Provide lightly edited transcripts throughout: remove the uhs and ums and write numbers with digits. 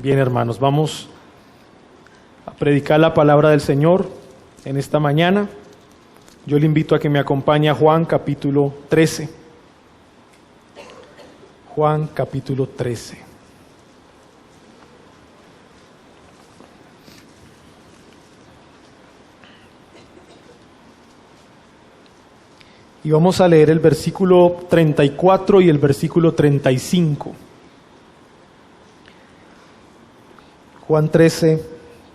Bien, hermanos, vamos a predicar la palabra del Señor en esta mañana. Yo le invito a que me acompañe a Juan capítulo 13. Juan capítulo 13. Y vamos a leer el versículo 34 y el versículo 35. Juan 13,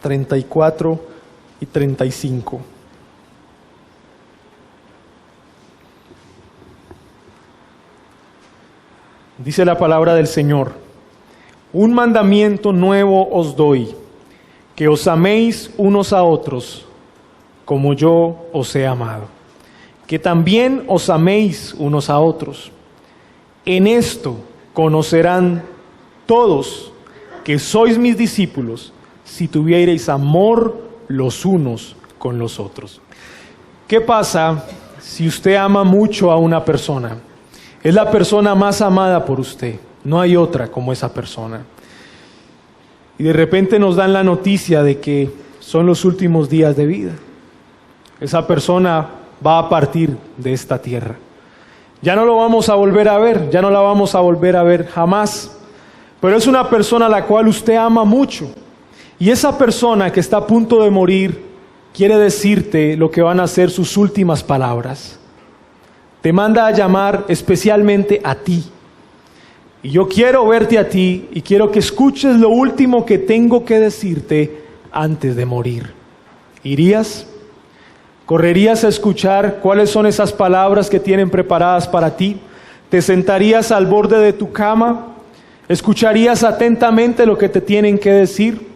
34 y 35. Dice la palabra del Señor: un mandamiento nuevo os doy, que os améis unos a otros, como yo os he amado, que también os améis unos a otros. En esto conocerán todos que sois mis discípulos, si tuviereis amor los unos con los otros. ¿Qué pasa si usted ama mucho a una persona? Es la persona más amada por usted, no hay otra como esa persona. Y de repente nos dan la noticia de que son los últimos días de vida. Esa persona va a partir de esta tierra. Ya no lo vamos a volver a ver, ya no la vamos a volver a ver jamás. Pero es una persona a la cual usted ama mucho. Y esa persona que está a punto de morir quiere decirte lo que van a ser sus últimas palabras. Te manda a llamar especialmente a ti. Y yo quiero verte a ti y quiero que escuches lo último que tengo que decirte antes de morir. ¿Irías? ¿Correrías a escuchar cuáles son esas palabras que tienen preparadas para ti? ¿Te sentarías al borde de tu cama? ¿Escucharías atentamente lo que te tienen que decir?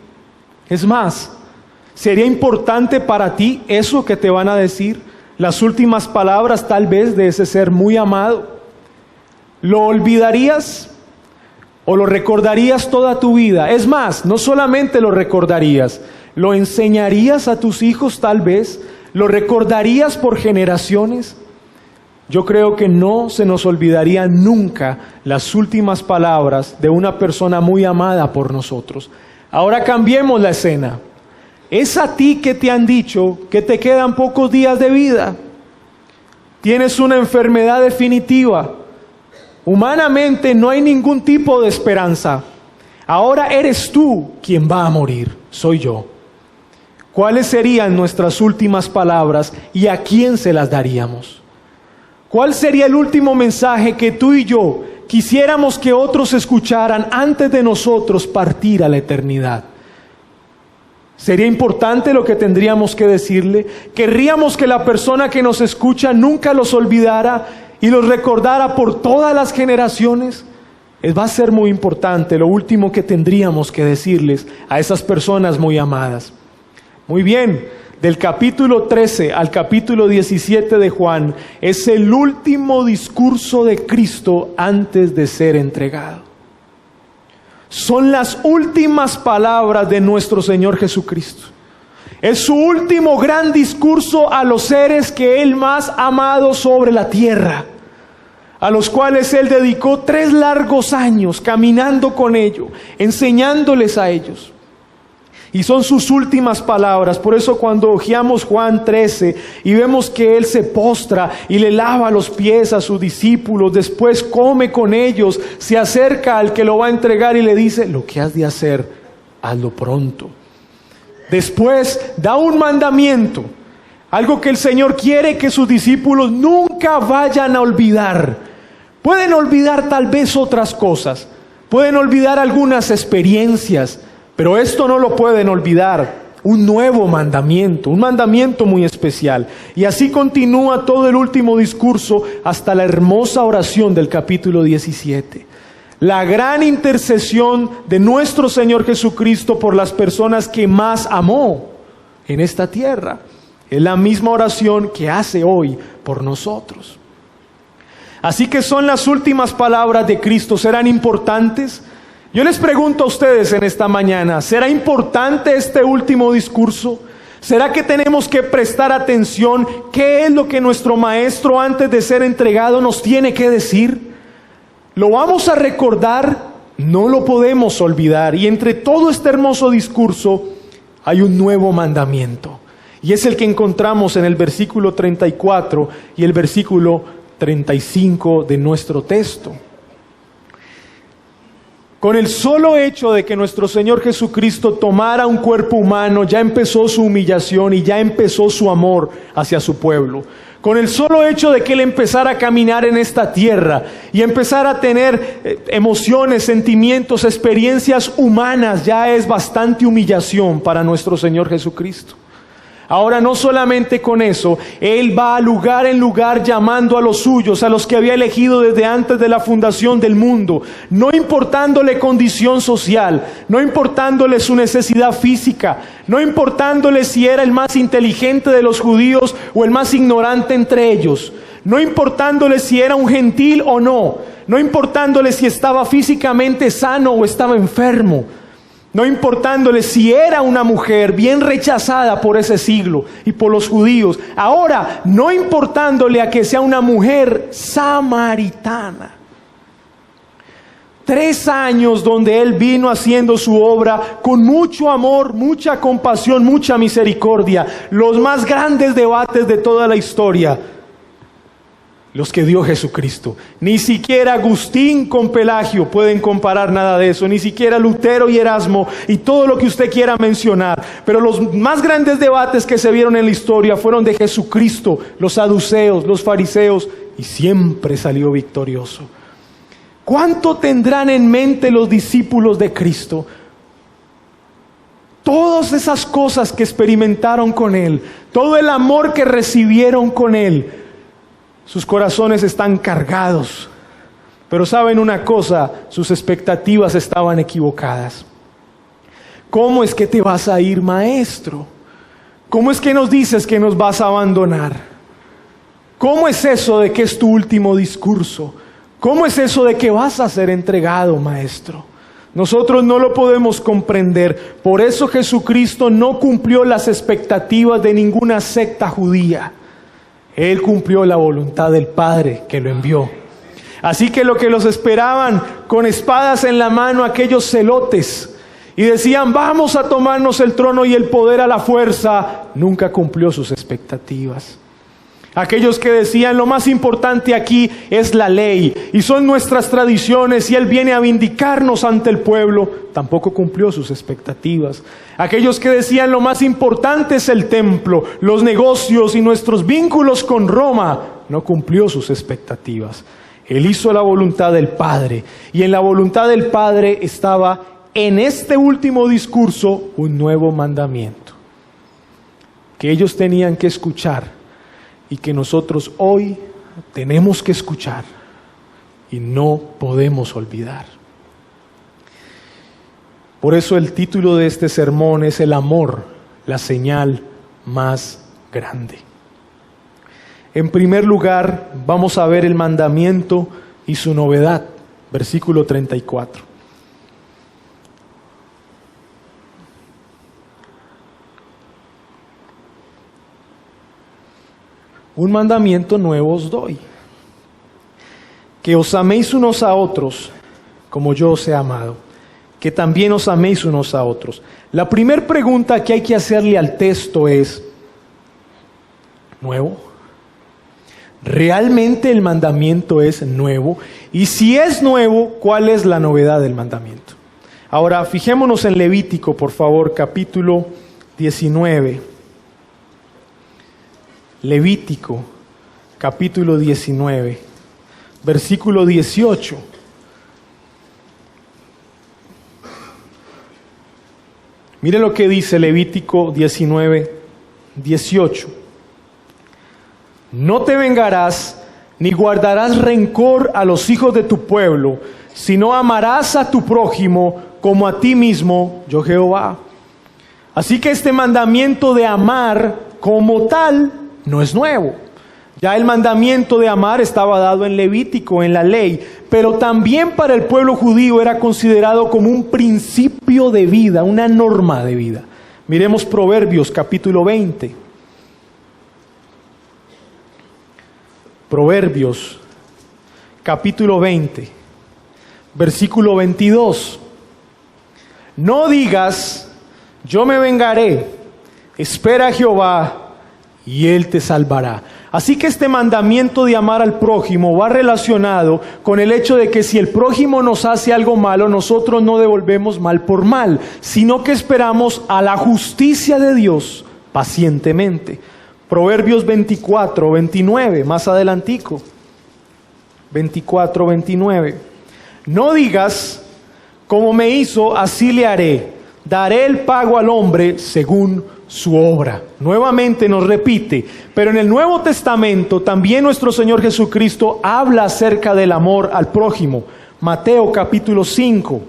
Es más, ¿sería importante para ti eso que te van a decir? Las últimas palabras tal vez de ese ser muy amado. ¿Lo olvidarías o lo recordarías toda tu vida? Es más, no solamente lo recordarías, lo enseñarías a tus hijos tal vez, lo recordarías por generaciones. Yo creo que no se nos olvidarían nunca las últimas palabras de una persona muy amada por nosotros. Ahora cambiemos la escena. Es a ti que te han dicho que te quedan pocos días de vida. Tienes una enfermedad definitiva. Humanamente no hay ningún tipo de esperanza. Ahora eres tú quien va a morir, soy yo. ¿Cuáles serían nuestras últimas palabras y a quién se las daríamos? ¿Cuál sería el último mensaje que tú y yo quisiéramos que otros escucharan antes de nosotros partir a la eternidad? ¿Sería importante lo que tendríamos que decirle? ¿Querríamos que la persona que nos escucha nunca los olvidara y los recordara por todas las generaciones? Va a ser muy importante lo último que tendríamos que decirles a esas personas muy amadas. Muy bien, del capítulo 13 al capítulo 17 de Juan es el último discurso de Cristo antes de ser entregado. Son las últimas palabras de nuestro Señor Jesucristo. Es su último gran discurso a los seres que Él más ha amado sobre la tierra, a los cuales Él dedicó 3 largos años caminando con ellos, enseñándoles a ellos. Y son sus últimas palabras. Por eso cuando hojeamos Juan 13 y vemos que Él se postra y le lava los pies a sus discípulos, después come con ellos, se acerca al que lo va a entregar y le dice: lo que has de hacer, hazlo pronto. Después da un mandamiento, algo que el Señor quiere que sus discípulos nunca vayan a olvidar. Pueden olvidar tal vez otras cosas, pueden olvidar algunas experiencias, pero esto no lo pueden olvidar, un nuevo mandamiento, un mandamiento muy especial. Y así continúa todo el último discurso hasta la hermosa oración del capítulo 17. La gran intercesión de nuestro Señor Jesucristo por las personas que más amó en esta tierra. Es la misma oración que hace hoy por nosotros. Así que son las últimas palabras de Cristo. ¿Serán importantes? Yo les pregunto a ustedes en esta mañana, ¿será importante este último discurso? ¿Será que tenemos que prestar atención? ¿Qué es lo que nuestro Maestro antes de ser entregado nos tiene que decir? ¿Lo vamos a recordar No lo podemos olvidar. Y entre todo este hermoso discurso hay un nuevo mandamiento. Y es el que encontramos en el versículo 34 y el versículo 35 de nuestro texto. Con el solo hecho de que nuestro Señor Jesucristo tomara un cuerpo humano, ya empezó su humillación y ya empezó su amor hacia su pueblo. Con el solo hecho de que Él empezara a caminar en esta tierra y empezar a tener emociones, sentimientos, experiencias humanas, ya es bastante humillación para nuestro Señor Jesucristo. Ahora no solamente con eso, Él va lugar en lugar llamando a los suyos, a los que había elegido desde antes de la fundación del mundo, no importándole condición social, no importándole su necesidad física, no importándole si era el más inteligente de los judíos o el más ignorante entre ellos, no importándole si era un gentil o no, no importándole si estaba físicamente sano o estaba enfermo, no importándole si era una mujer bien rechazada por ese siglo y por los judíos. Ahora, no importándole a que sea una mujer samaritana. 3 años donde Él vino haciendo su obra con mucho amor, mucha compasión, mucha misericordia. Los más grandes debates de toda la historia, los que dio Jesucristo. Ni siquiera Agustín con Pelagio pueden comparar nada de eso, ni siquiera Lutero y Erasmo y todo lo que usted quiera mencionar. Pero los más grandes debates que se vieron en la historia fueron de Jesucristo, los saduceos, los fariseos, y siempre salió victorioso. ¿Cuánto tendrán en mente los discípulos de Cristo? Todas esas cosas que experimentaron con Él, todo el amor que recibieron con Él, sus corazones están cargados. Pero saben una cosa, sus expectativas estaban equivocadas. ¿Cómo es que te vas a ir, maestro? ¿Cómo es que nos dices que nos vas a abandonar? ¿Cómo es eso de que es tu último discurso? ¿Cómo es eso de que vas a ser entregado, maestro? Nosotros no lo podemos comprender. Por eso Jesucristo no cumplió las expectativas de ninguna secta judía. Él cumplió la voluntad del Padre que lo envió. Así que lo que los esperaban con espadas en la mano, aquellos celotes, y decían, vamos a tomarnos el trono y el poder a la fuerza, nunca cumplió sus expectativas. Aquellos que decían, lo más importante aquí es la ley, y son nuestras tradiciones, y Él viene a vindicarnos ante el pueblo, tampoco cumplió sus expectativas. Aquellos que decían, lo más importante es el templo, los negocios y nuestros vínculos con Roma, no cumplió sus expectativas. Él hizo la voluntad del Padre, y en la voluntad del Padre estaba en este último discurso un nuevo mandamiento, que ellos tenían que escuchar, y que nosotros hoy tenemos que escuchar y no podemos olvidar. Por eso el título de este sermón es el amor, la señal más grande. En primer lugar, vamos a ver el mandamiento y su novedad, versículo 34. Un mandamiento nuevo os doy, que os améis unos a otros como yo os he amado, que también os améis unos a otros. La primera pregunta que hay que hacerle al texto es, ¿nuevo? ¿Realmente el mandamiento es nuevo? Y si es nuevo, ¿cuál es la novedad del mandamiento? Ahora, fijémonos en Levítico, por favor, capítulo 19. Levítico, capítulo 19, versículo 18. Mire lo que dice Levítico 19, 18. No te vengarás ni guardarás rencor a los hijos de tu pueblo, sino amarás a tu prójimo como a ti mismo, yo Jehová. Así que este mandamiento de amar como tal no es nuevo. Ya el mandamiento de amar estaba dado en Levítico, en la ley, pero también para el pueblo judío era considerado como un principio de vida, una norma de vida. Miremos Proverbios capítulo 20. Proverbios capítulo 20, versículo 22. No digas, yo me vengaré, espera a Jehová y Él te salvará. Así que este mandamiento de amar al prójimo va relacionado con el hecho de que si el prójimo nos hace algo malo, nosotros no devolvemos mal por mal, sino que esperamos a la justicia de Dios pacientemente. Proverbios 24, 29, más adelantico. 24, 29. No digas, como me hizo, así le haré. Daré el pago al hombre según su obra. Nuevamente nos repite, pero en el Nuevo Testamento también nuestro Señor Jesucristo habla acerca del amor al prójimo. Mateo capítulo 5.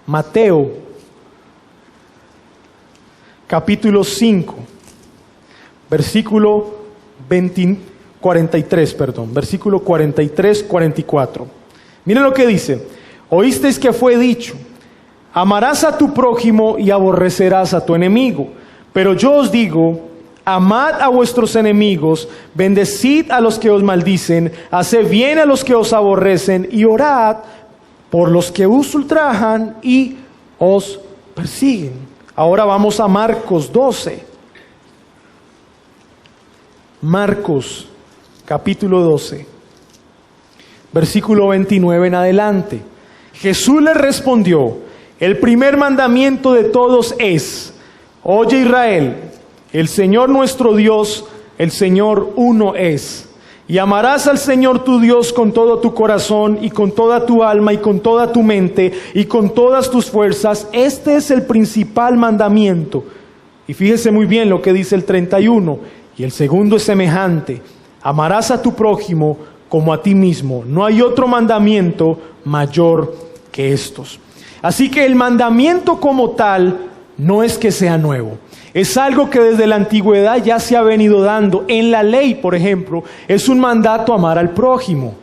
Mateo capítulo 5, versículo 43, versículo 43, 44. Miren lo que dice. Oísteis que fue dicho, amarás a tu prójimo y aborrecerás a tu enemigo. Pero yo os digo, amad a vuestros enemigos, bendecid a los que os maldicen, haced bien a los que os aborrecen y orad por los que os ultrajan y os persiguen. Ahora vamos a Marcos 12. Marcos capítulo 12, versículo 29 en adelante. Jesús les respondió, el primer mandamiento de todos es, oye Israel, el Señor nuestro Dios, el Señor uno es. Y amarás al Señor tu Dios con todo tu corazón y con toda tu alma y con toda tu mente y con todas tus fuerzas. Este es el principal mandamiento. Y fíjese muy bien lo que dice el 31. Y el segundo es semejante. Amarás a tu prójimo como a ti mismo. No hay otro mandamiento mayor que estos. Así que el mandamiento como tal no es que sea nuevo. Es algo que desde la antigüedad ya se ha venido dando. En la ley, por ejemplo, es un mandato amar al prójimo.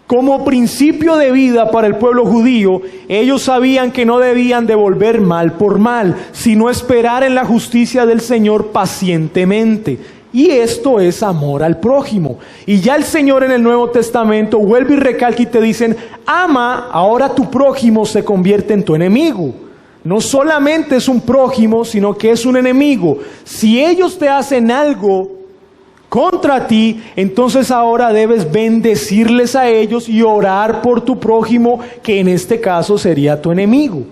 Como principio de vida para el pueblo judío, ellos sabían que no debían devolver mal por mal, sino esperar en la justicia del Señor pacientemente. Y esto es amor al prójimo. Y ya el Señor en el Nuevo Testamento vuelve y recalca y te dicen, ama, ahora tu prójimo se convierte en tu enemigo. No solamente es un prójimo, sino que es un enemigo. Si ellos te hacen algo contra ti, entonces ahora debes bendecirles a ellos y orar por tu prójimo, que en este caso sería tu enemigo.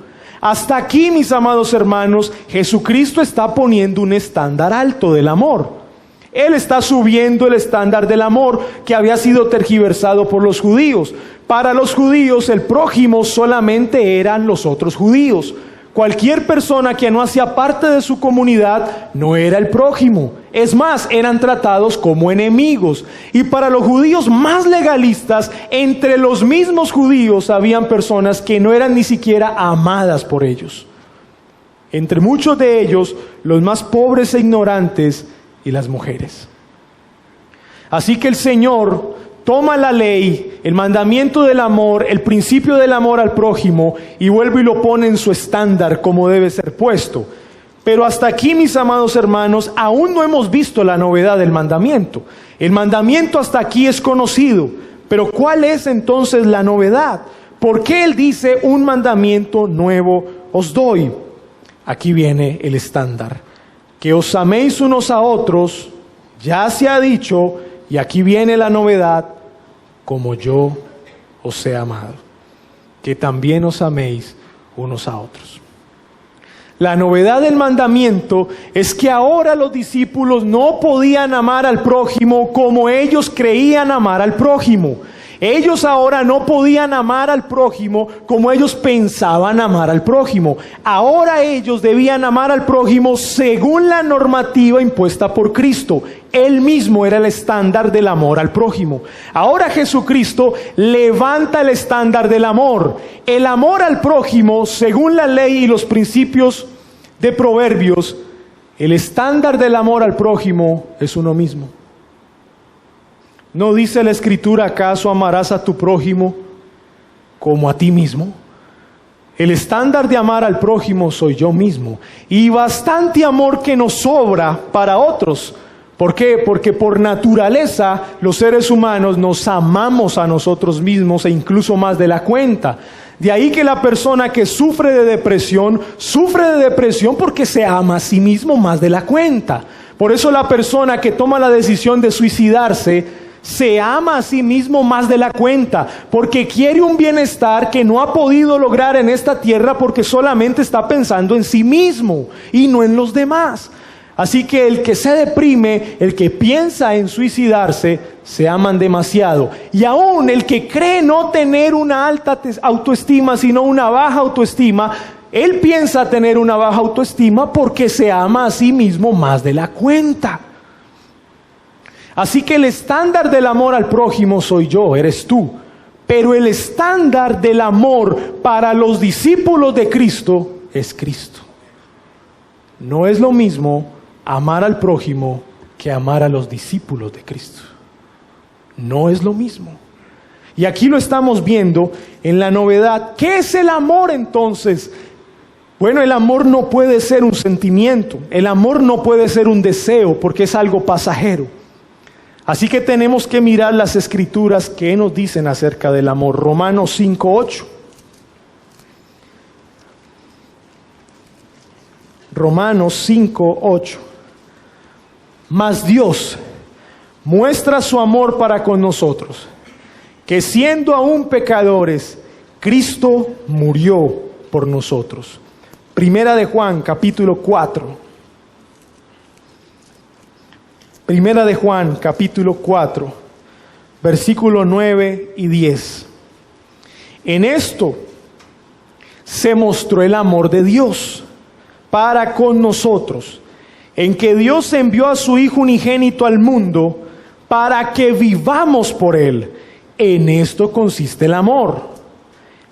Hasta aquí, mis amados hermanos, Jesucristo está poniendo un estándar alto del amor. Él está subiendo el estándar del amor que había sido tergiversado por los judíos. Para los judíos, el prójimo solamente eran los otros judíos. Cualquier persona que no hacía parte de su comunidad no era el prójimo. Es más, eran tratados como enemigos. Y para los judíos más legalistas, entre los mismos judíos habían personas que no eran ni siquiera amadas por ellos. Entre muchos de ellos, los más pobres e ignorantes y las mujeres. Así que el Señor toma la ley, el mandamiento del amor, el principio del amor al prójimo y vuelve y lo pone en su estándar como debe ser puesto. Pero hasta aquí, mis amados hermanos, aún no hemos visto la novedad del mandamiento. El mandamiento hasta aquí es conocido, pero ¿cuál es entonces la novedad? ¿Por qué Él dice un mandamiento nuevo os doy? Aquí viene el estándar. Que os améis unos a otros, ya se ha dicho, y aquí viene la novedad, como yo os he amado, que también os améis unos a otros. La novedad del mandamiento es que ahora los discípulos no podían amar al prójimo como ellos creían amar al prójimo. Ellos ahora no podían amar al prójimo como ellos pensaban amar al prójimo. Ahora ellos debían amar al prójimo según la normativa impuesta por Cristo. Él mismo era el estándar del amor al prójimo. Ahora Jesucristo levanta el estándar del amor. El amor al prójimo, según la ley y los principios de Proverbios, el estándar del amor al prójimo es uno mismo. ¿No dice la Escritura, acaso amarás a tu prójimo como a ti mismo? El estándar de amar al prójimo soy yo mismo. Y bastante amor que nos sobra para otros, ¿Por qué? Porque por naturaleza los seres humanos nos amamos a nosotros mismos e incluso más de la cuenta. De ahí que la persona que sufre de depresión porque se ama a sí mismo más de la cuenta. Por eso la persona que toma la decisión de suicidarse se ama a sí mismo más de la cuenta, porque quiere un bienestar que no ha podido lograr en esta tierra porque solamente está pensando en sí mismo y no en los demás. Así que el que se deprime, el que piensa en suicidarse, se aman demasiado. Y aún el que cree no tener una alta autoestima, sino una baja autoestima, él piensa tener una baja autoestima porque se ama a sí mismo más de la cuenta. Así que el estándar del amor al prójimo soy yo, eres tú. Pero el estándar del amor para los discípulos de Cristo es Cristo. No es lo mismo amar al prójimo que amar a los discípulos de Cristo. No es lo mismo. Y aquí lo estamos viendo en la novedad. ¿Qué es el amor entonces? Bueno, el amor no puede ser un sentimiento. El amor no puede ser un deseo porque es algo pasajero. Así que tenemos que mirar las escrituras que nos dicen acerca del amor. Romanos 5:8. Romanos 5:8. Mas Dios muestra su amor para con nosotros, que siendo aún pecadores, Cristo murió por nosotros. Primera de Juan, capítulo 4. Primera de Juan, capítulo 4, versículo 9 y 10. En esto se mostró el amor de Dios para con nosotros, en que Dios envió a su Hijo unigénito al mundo para que vivamos por Él. En esto consiste el amor.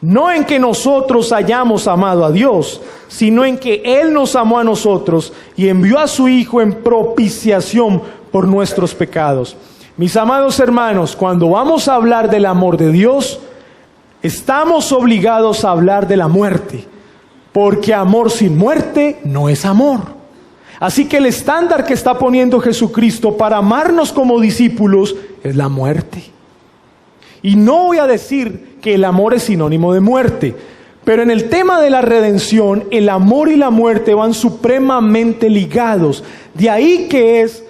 No en que nosotros hayamos amado a Dios, sino en que Él nos amó a nosotros y envió a su Hijo en propiciación por nuestros pecados. Mis amados hermanos, cuando vamos a hablar del amor de Dios, estamos obligados a hablar de la muerte, porque amor sin muerte no es amor. Así que el estándar que está poniendo Jesucristo para amarnos como discípulos es la muerte. Y no voy a decir que el amor es sinónimo de muerte, pero en el tema de la redención, el amor y la muerte van supremamente ligados. De ahí que es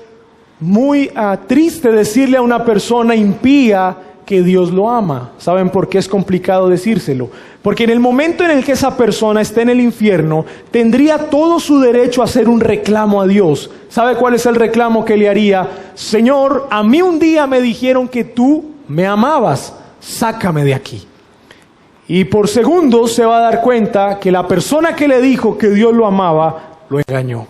muy triste decirle a una persona impía que Dios lo ama. ¿Saben por qué es complicado decírselo? Porque en el momento en el que esa persona esté en el infierno, tendría todo su derecho a hacer un reclamo a Dios. ¿Sabe cuál es el reclamo que le haría? Señor, a mí un día me dijeron que tú me amabas, sácame de aquí. Y por segundos se va a dar cuenta que la persona que le dijo que Dios lo amaba, lo engañó.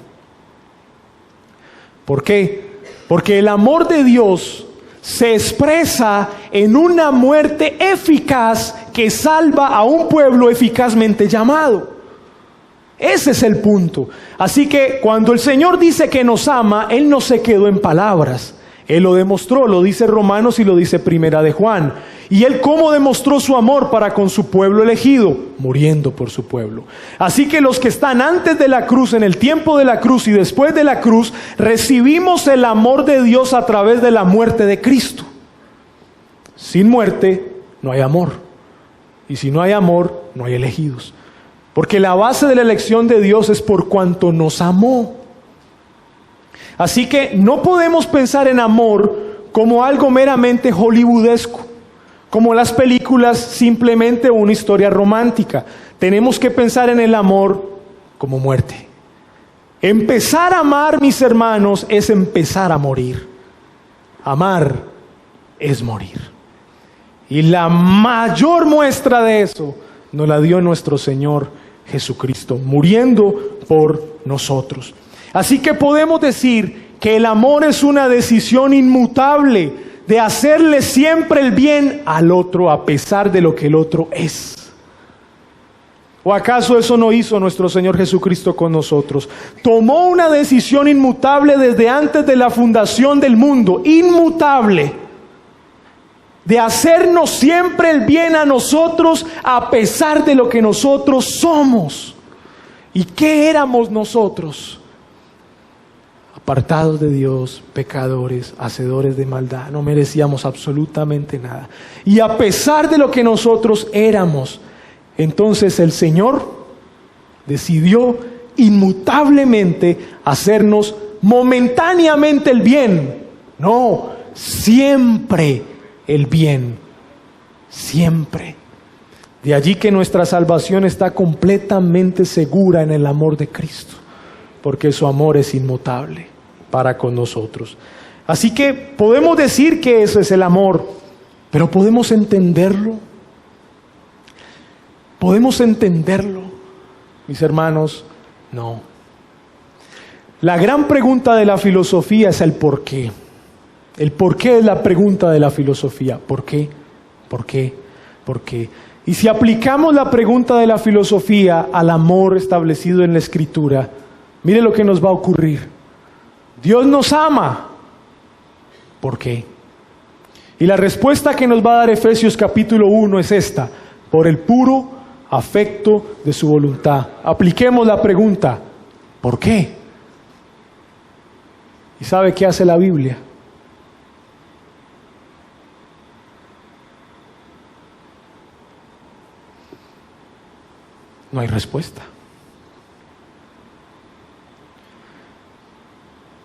¿Por qué? Porque el amor de Dios se expresa en una muerte eficaz que salva a un pueblo eficazmente llamado. Ese es el punto. Así que cuando el Señor dice que nos ama, Él no se quedó en palabras. Él lo demostró, lo dice Romanos y lo dice Primera de Juan. ¿Y Él cómo demostró su amor para con su pueblo elegido? Muriendo por su pueblo. Así que los que están antes de la cruz, en el tiempo de la cruz y después de la cruz, recibimos el amor de Dios a través de la muerte de Cristo. Sin muerte no hay amor. Y si no hay amor, no hay elegidos. Porque la base de la elección de Dios es por cuanto nos amó. Así que no podemos pensar en amor como algo meramente hollywoodesco, como las películas, simplemente una historia romántica. Tenemos que pensar en el amor como muerte. Empezar a amar, mis hermanos, es empezar a morir. Amar es morir. Y la mayor muestra de eso nos la dio nuestro Señor Jesucristo, muriendo por nosotros. Así que podemos decir que el amor es una decisión inmutable de hacerle siempre el bien al otro a pesar de lo que el otro es. ¿O acaso eso no hizo nuestro Señor Jesucristo con nosotros? Tomó una decisión inmutable desde antes de la fundación del mundo, inmutable, de hacernos siempre el bien a nosotros a pesar de lo que nosotros somos. ¿Y qué éramos nosotros? apartados de Dios, pecadores, hacedores de maldad, no merecíamos absolutamente nada. Y a pesar de lo que nosotros éramos, entonces el Señor decidió inmutablemente hacernos momentáneamente el bien. No, siempre el bien. Siempre. De allí que nuestra salvación está completamente segura en el amor de Cristo, porque su amor es inmutable para con nosotros. Así que podemos decir que eso es el amor, pero ¿podemos entenderlo? ¿Podemos entenderlo, mis hermanos? No. La gran pregunta de la filosofía es el por qué. El por qué es la pregunta de la filosofía. ¿Por qué? ¿Por qué? ¿Por qué? Y si aplicamos la pregunta de la filosofía al amor establecido en la Escritura, mire lo que nos va a ocurrir. Dios nos ama. ¿Por qué? Y la respuesta que nos va a dar Efesios capítulo 1 es esta: por el puro afecto de su voluntad. Apliquemos la pregunta: ¿por qué? ¿Y sabe qué hace la Biblia? No hay respuesta.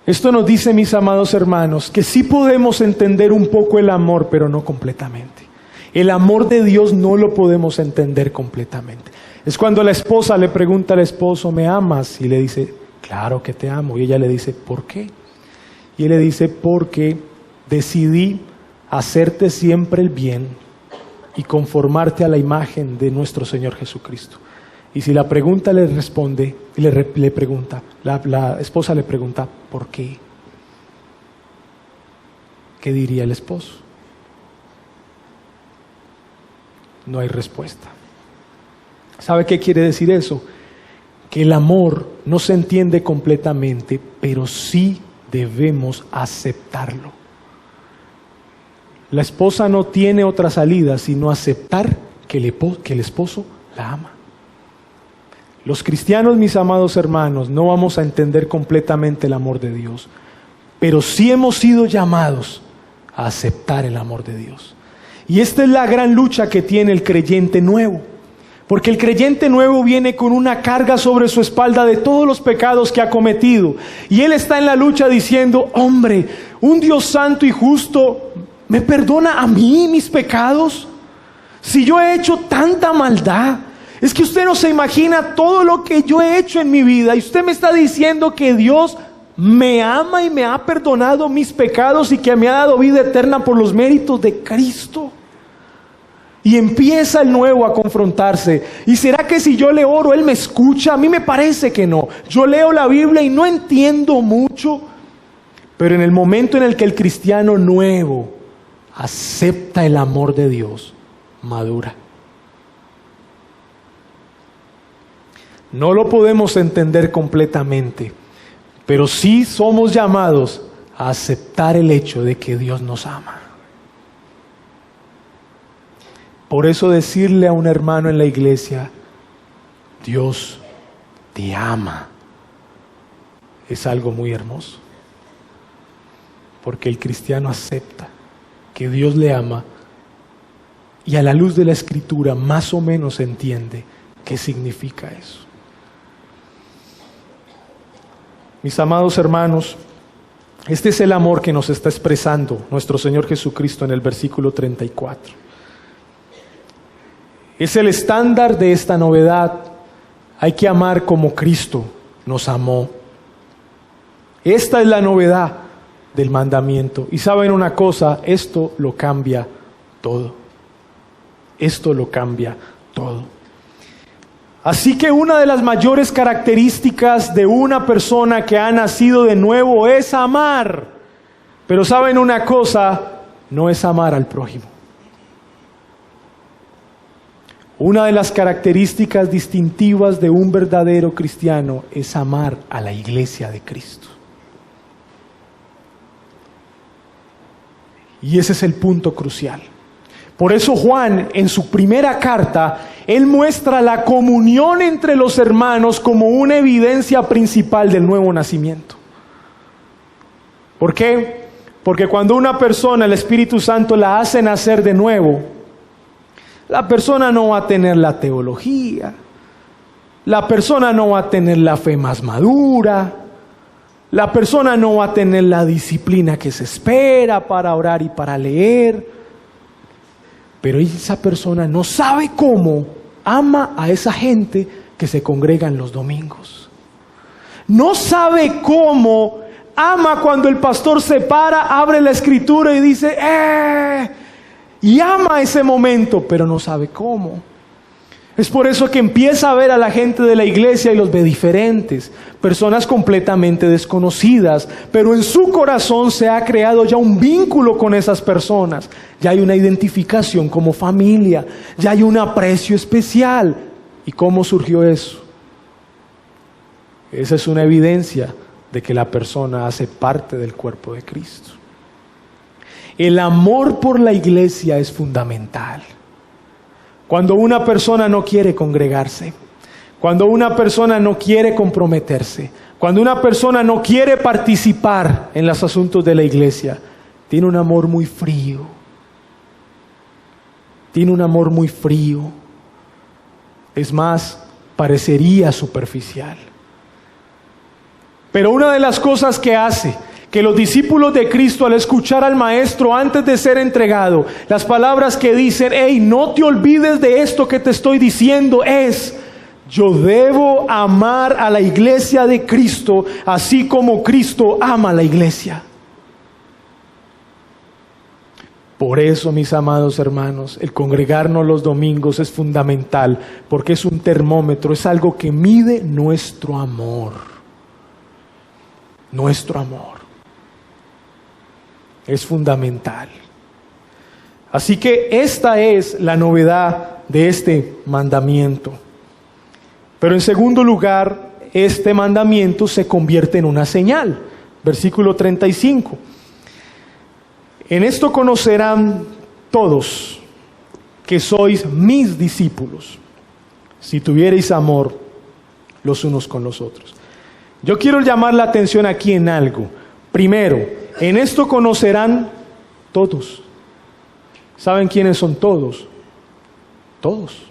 Esto nos dice, mis amados hermanos, que sí podemos entender un poco el amor, pero no completamente. El amor de Dios no lo podemos entender completamente. Es cuando la esposa le pregunta al esposo: ¿me amas? Y le dice: claro que te amo. Y ella le dice: ¿por qué? Y él le dice: porque decidí hacerte siempre el bien y conformarte a la imagen de nuestro Señor Jesucristo. Y si la pregunta le responde, le pregunta, la esposa le pregunta: ¿por qué? ¿Qué diría el esposo? No hay respuesta. ¿Sabe qué quiere decir eso? Que el amor no se entiende completamente, pero sí debemos aceptarlo. La esposa no tiene otra salida sino aceptar que el esposo la ama. Los cristianos, mis amados hermanos, no vamos a entender completamente el amor de Dios, pero sí hemos sido llamados a aceptar el amor de Dios. Y esta es la gran lucha que tiene el creyente nuevo, porque el creyente nuevo viene con una carga sobre su espalda de todos los pecados que ha cometido, y él está en la lucha diciendo: hombre, un Dios santo y justo ¿me perdona a mí mis pecados? Si yo he hecho tanta maldad. Es que usted no se imagina todo lo que yo he hecho en mi vida, y usted me está diciendo que Dios me ama y me ha perdonado mis pecados y que me ha dado vida eterna por los méritos de Cristo. Y empieza el nuevo a confrontarse. ¿Y será que si yo le oro Él me escucha? A mí me parece que no. Yo leo la Biblia y no entiendo mucho. Pero en el momento en el que el cristiano nuevo acepta el amor de Dios, madura. No lo podemos entender completamente, pero sí somos llamados a aceptar el hecho de que Dios nos ama. Por eso decirle a un hermano en la iglesia: Dios te ama, es algo muy hermoso. Porque el cristiano acepta que Dios le ama y a la luz de la Escritura más o menos entiende qué significa eso. Mis amados hermanos, este es el amor que nos está expresando nuestro Señor Jesucristo en el versículo 34. Es el estándar de esta novedad. Hay que amar como Cristo nos amó. Esta es la novedad del mandamiento. Y saben una cosa, esto lo cambia todo. Esto lo cambia todo. Así que una de las mayores características de una persona que ha nacido de nuevo es amar. Pero saben una cosa, no es amar al prójimo. Una de las características distintivas de un verdadero cristiano es amar a la iglesia de Cristo. Y ese es el punto crucial. Por eso Juan, en su primera carta, él muestra la comunión entre los hermanos como una evidencia principal del nuevo nacimiento. ¿Por qué? Porque cuando una persona, el Espíritu Santo la hace nacer de nuevo, la persona no va a tener la teología, la persona no va a tener la fe más madura, la persona no va a tener la disciplina que se espera para orar y para leer, pero esa persona no sabe cómo ama a esa gente que se congrega en los domingos. No sabe cómo ama cuando el pastor se para, abre la escritura y dice, y ama ese momento, pero no sabe cómo. Es por eso que empieza a ver a la gente de la iglesia y los ve diferentes, personas completamente desconocidas, pero en su corazón se ha creado ya un vínculo con esas personas, ya hay una identificación como familia, ya hay un aprecio especial. ¿Y cómo surgió eso? Esa es una evidencia de que la persona hace parte del cuerpo de Cristo. El amor por la iglesia es fundamental. Cuando una persona no quiere congregarse, cuando una persona no quiere comprometerse, cuando una persona no quiere participar en los asuntos de la iglesia, tiene un amor muy frío. Tiene un amor muy frío. Es más, parecería superficial. Pero una de las cosas que hace que los discípulos de Cristo, al escuchar al Maestro antes de ser entregado, las palabras que dicen, no te olvides de esto que te estoy diciendo, es: yo debo amar a la iglesia de Cristo, así como Cristo ama a la iglesia. Por eso, mis amados hermanos, el congregarnos los domingos es fundamental, porque es un termómetro, es algo que mide nuestro amor. Nuestro amor es fundamental. Así que esta es la novedad de este mandamiento. Pero en segundo lugar, este mandamiento se convierte en una señal. Versículo 35. En esto conocerán todos que sois mis discípulos, si tuviereis amor los unos con los otros. Yo quiero llamar la atención aquí en algo. Primero, en esto conocerán todos. ¿Saben quiénes son todos? Todos.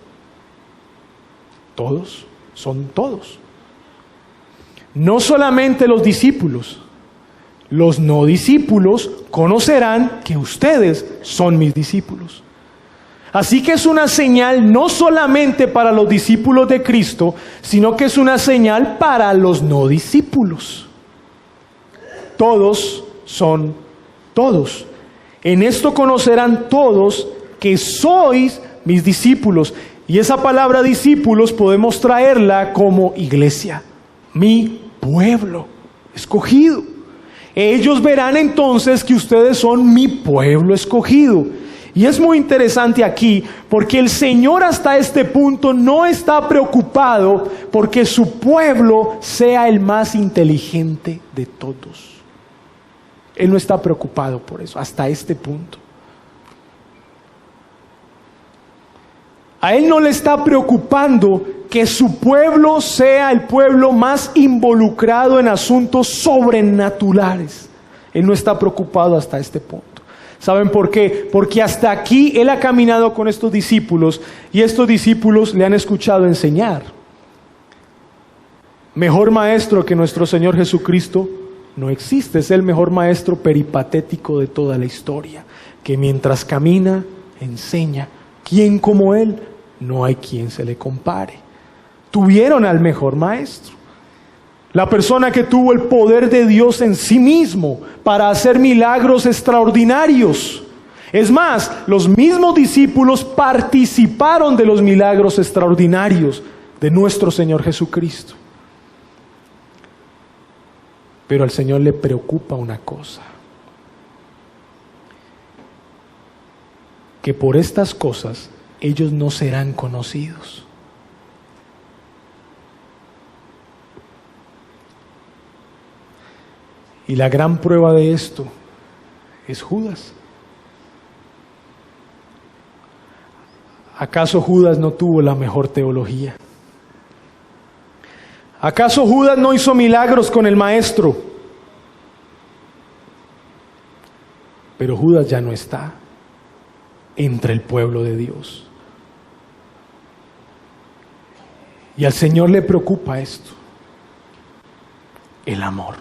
Todos son todos. No solamente los discípulos, los no discípulos conocerán que ustedes son mis discípulos. Así que es una señal no solamente para los discípulos de Cristo, sino que es una señal para los no discípulos. Todos son todos. En esto conocerán todos que sois mis discípulos. Y esa palabra discípulos podemos traerla como iglesia, mi pueblo escogido. Ellos verán entonces que ustedes son mi pueblo escogido. Y es muy interesante aquí, porque el Señor hasta este punto no está preocupado porque su pueblo sea el más inteligente de todos. Él no está preocupado por eso, hasta este punto. A Él no le está preocupando que su pueblo sea el pueblo más involucrado en asuntos sobrenaturales. Él no está preocupado hasta este punto. ¿Saben por qué? Porque hasta aquí Él ha caminado con estos discípulos y estos discípulos le han escuchado enseñar. Mejor maestro que nuestro Señor Jesucristo no existe. Es el mejor maestro peripatético de toda la historia, que mientras camina, enseña. ¿Quién como Él? No hay quien se le compare. Tuvieron al mejor maestro. La persona que tuvo el poder de Dios en sí mismo para hacer milagros extraordinarios. Es más, los mismos discípulos participaron de los milagros extraordinarios de nuestro Señor Jesucristo. Pero al Señor le preocupa una cosa: que por estas cosas ellos no serán conocidos. Y la gran prueba de esto es Judas. ¿Acaso Judas no tuvo la mejor teología? ¿Acaso Judas no hizo milagros con el maestro? pero Judas ya no está entre el pueblo de Dios. Y al Señor le preocupa esto, el amor.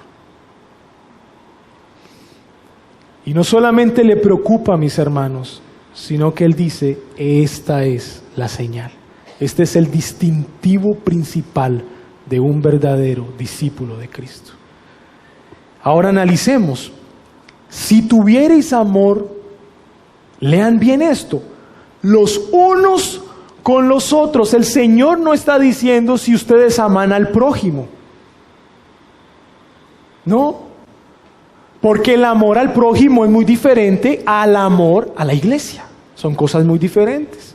Y no solamente le preocupa, mis hermanos, sino que Él dice, esta es la señal. Este es el distintivo principal de un verdadero discípulo de Cristo. Ahora analicemos. Si tuviereis amor, lean bien esto, los unos con los otros. El Señor no está diciendo si ustedes aman al prójimo. No, porque el amor al prójimo es muy diferente al amor a la iglesia. Son cosas muy diferentes.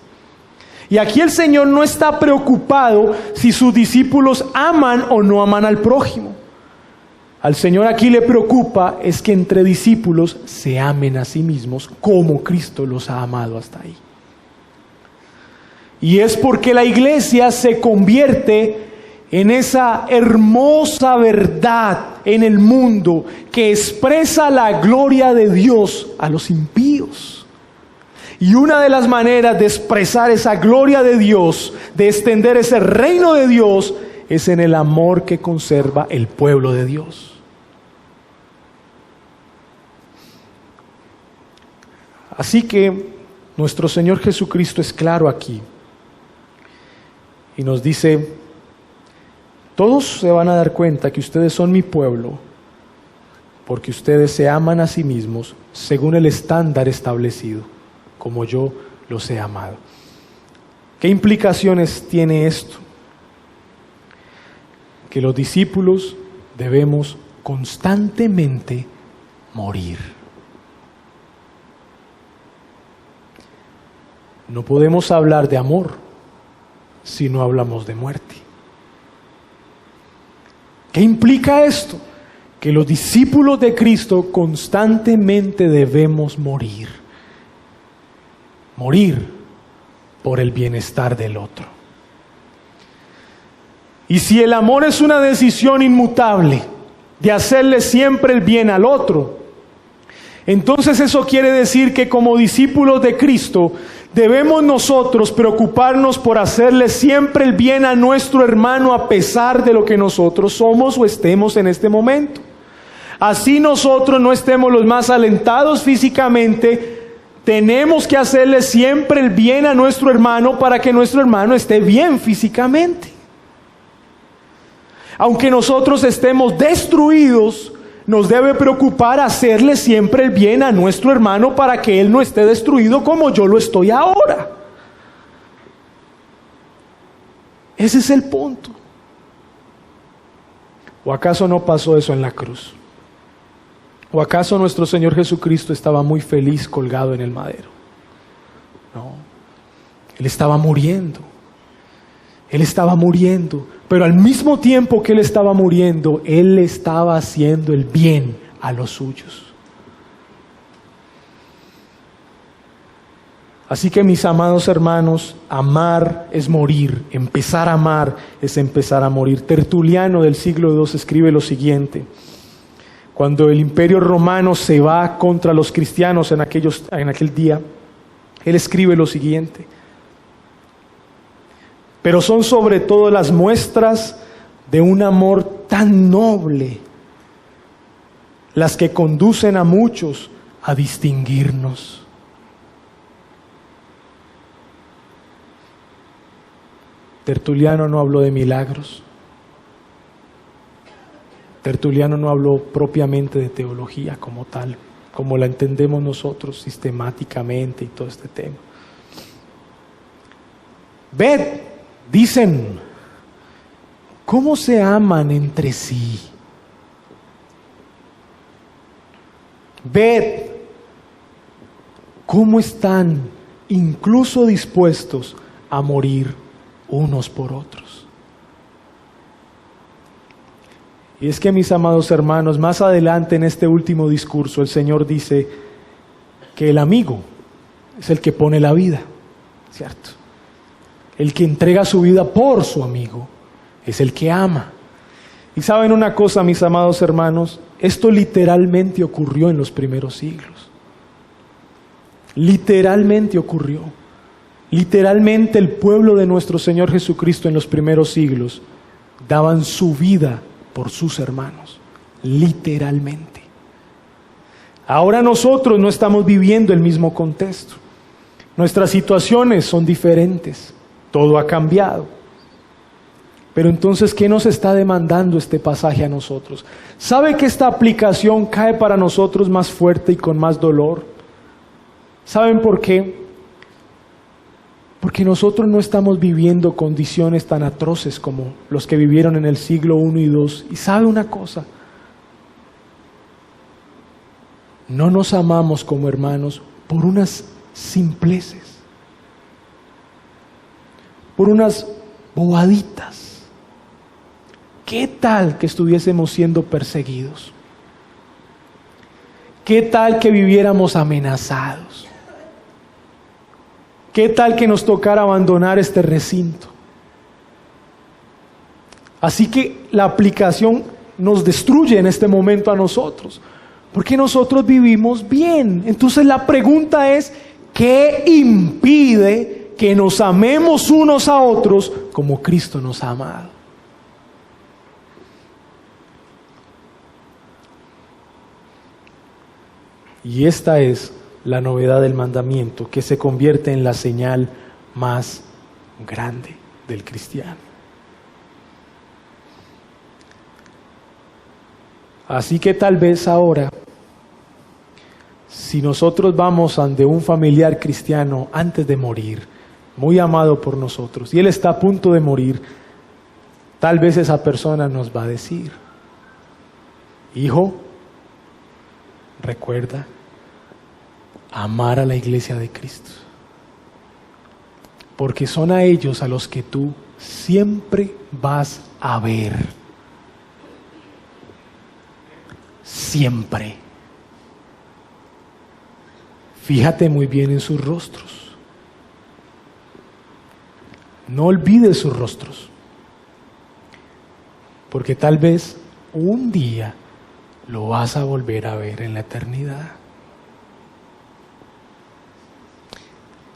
Y aquí el Señor no está preocupado si sus discípulos aman o no aman al prójimo. Al Señor aquí le preocupa es que entre discípulos se amen a sí mismos como Cristo los ha amado hasta ahí. Y es porque la iglesia se convierte en esa hermosa verdad en el mundo que expresa la gloria de Dios a los impíos. Y una de las maneras de expresar esa gloria de Dios, de extender ese reino de Dios, es en el amor que conserva el pueblo de Dios. Así que nuestro Señor Jesucristo es claro aquí y nos dice, todos se van a dar cuenta que ustedes son mi pueblo porque ustedes se aman a sí mismos según el estándar establecido, como yo los he amado. ¿Qué implicaciones tiene esto? Que los discípulos debemos constantemente morir. No podemos hablar de amor si no hablamos de muerte. ¿Qué implica esto? Que los discípulos de Cristo constantemente debemos morir. Morir por el bienestar del otro. Y si el amor es una decisión inmutable de hacerle siempre el bien al otro, entonces eso quiere decir que como discípulos de Cristo debemos nosotros preocuparnos por hacerle siempre el bien a nuestro hermano a pesar de lo que nosotros somos o estemos en este momento. Así nosotros no estemos los más alentados físicamente, tenemos que hacerle siempre el bien a nuestro hermano para que nuestro hermano esté bien físicamente. Aunque nosotros estemos destruidos, nos debe preocupar hacerle siempre el bien a nuestro hermano para que él no esté destruido como yo lo estoy ahora. Ese es el punto. ¿O acaso no pasó eso en la cruz? ¿O acaso nuestro Señor Jesucristo estaba muy feliz colgado en el madero? No, Él estaba muriendo. Él estaba muriendo, pero al mismo tiempo que Él estaba muriendo, Él estaba haciendo el bien a los suyos. Así que mis amados hermanos, amar es morir, empezar a amar es empezar a morir. Tertuliano del siglo II escribe lo siguiente: cuando el imperio romano se va contra los cristianos en aquel día, él escribe lo siguiente: pero son sobre todo las muestras de un amor tan noble las que conducen a muchos a distinguirnos. Tertuliano no habló de milagros. Tertuliano no habló propiamente de teología como tal, como la entendemos nosotros sistemáticamente y todo este tema. Ved, dicen, ¿cómo se aman entre sí? Ved cómo están incluso dispuestos a morir unos por otros. Y es que, mis amados hermanos, más adelante en este último discurso el Señor dice que el amigo es el que pone la vida, ¿cierto? El que entrega su vida por su amigo es el que ama. Y saben una cosa, mis amados hermanos, esto literalmente ocurrió en los primeros siglos. Literalmente ocurrió. Literalmente el pueblo de nuestro Señor Jesucristo en los primeros siglos daban su vida por sus hermanos. Literalmente. Ahora nosotros no estamos viviendo el mismo contexto. Nuestras situaciones son diferentes. Todo ha cambiado. Pero entonces, ¿qué nos está demandando este pasaje a nosotros? ¿Sabe que esta aplicación cae para nosotros más fuerte y con más dolor? ¿Saben por qué? Porque nosotros no estamos viviendo condiciones tan atroces como los que vivieron en el siglo I y II. Y ¿sabe una cosa? No nos amamos como hermanos por unas simpleces, por unas bobaditas. ¿Qué tal que estuviésemos siendo perseguidos? ¿Qué tal que viviéramos amenazados? ¿Qué tal que nos tocara abandonar este recinto? Así que la aplicación nos destruye en este momento a nosotros, porque nosotros vivimos bien. Entonces la pregunta es, ¿qué impide que nos amemos unos a otros como Cristo nos ha amado? Y esta es la novedad del mandamiento, que se convierte en la señal más grande del cristiano. Así que tal vez ahora, si nosotros vamos ante un familiar cristiano antes de morir, muy amado por nosotros, y él está a punto de morir, tal vez esa persona nos va a decir: hijo, recuerda amar a la iglesia de Cristo, porque son a ellos a los que tú siempre vas a ver. Siempre. Fíjate muy bien en sus rostros. No olvides sus rostros, porque tal vez un día lo vas a volver a ver en la eternidad.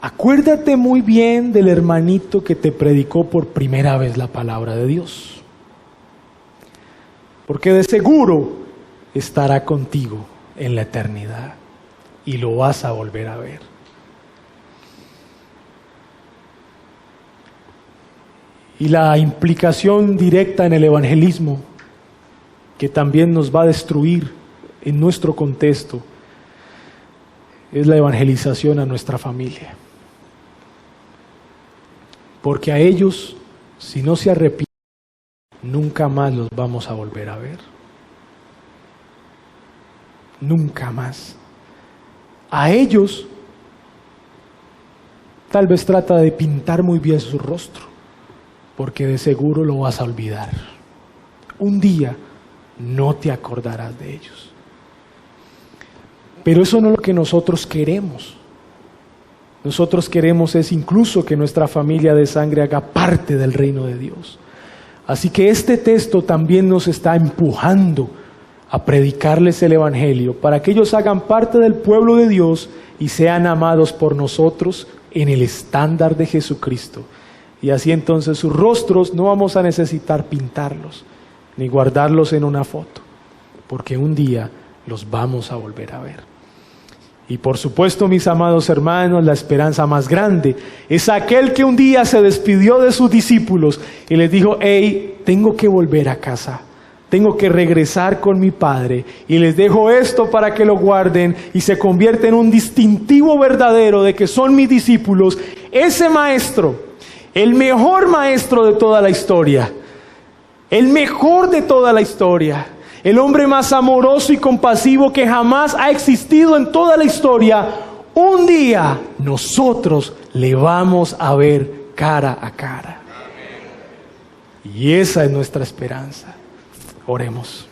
Acuérdate muy bien del hermanito que te predicó por primera vez la palabra de Dios, porque de seguro estará contigo en la eternidad y lo vas a volver a ver. Y la implicación directa en el evangelismo, que también nos va a destruir en nuestro contexto, es la evangelización a nuestra familia. Porque a ellos, si no se arrepienten, nunca más los vamos a volver a ver. Nunca más. A ellos, tal vez trata de pintar muy bien su rostro, porque de seguro lo vas a olvidar. Un día no te acordarás de ellos. Pero eso no es lo que nosotros queremos. Nosotros queremos es incluso que nuestra familia de sangre haga parte del reino de Dios. Así que este texto también nos está empujando a predicarles el evangelio para que ellos hagan parte del pueblo de Dios y sean amados por nosotros en el estándar de Jesucristo. Y así entonces sus rostros no vamos a necesitar pintarlos ni guardarlos en una foto, porque un día los vamos a volver a ver. Y por supuesto, mis amados hermanos, la esperanza más grande es aquel que un día se despidió de sus discípulos y les dijo: hey, tengo que volver a casa, tengo que regresar con mi Padre, y les dejo esto para que lo guarden y se convierte en un distintivo verdadero de que son mis discípulos. Ese maestro, el mejor maestro de toda la historia, el mejor de toda la historia, el hombre más amoroso y compasivo que jamás ha existido en toda la historia, un día nosotros le vamos a ver cara a cara. Y esa es nuestra esperanza. Oremos.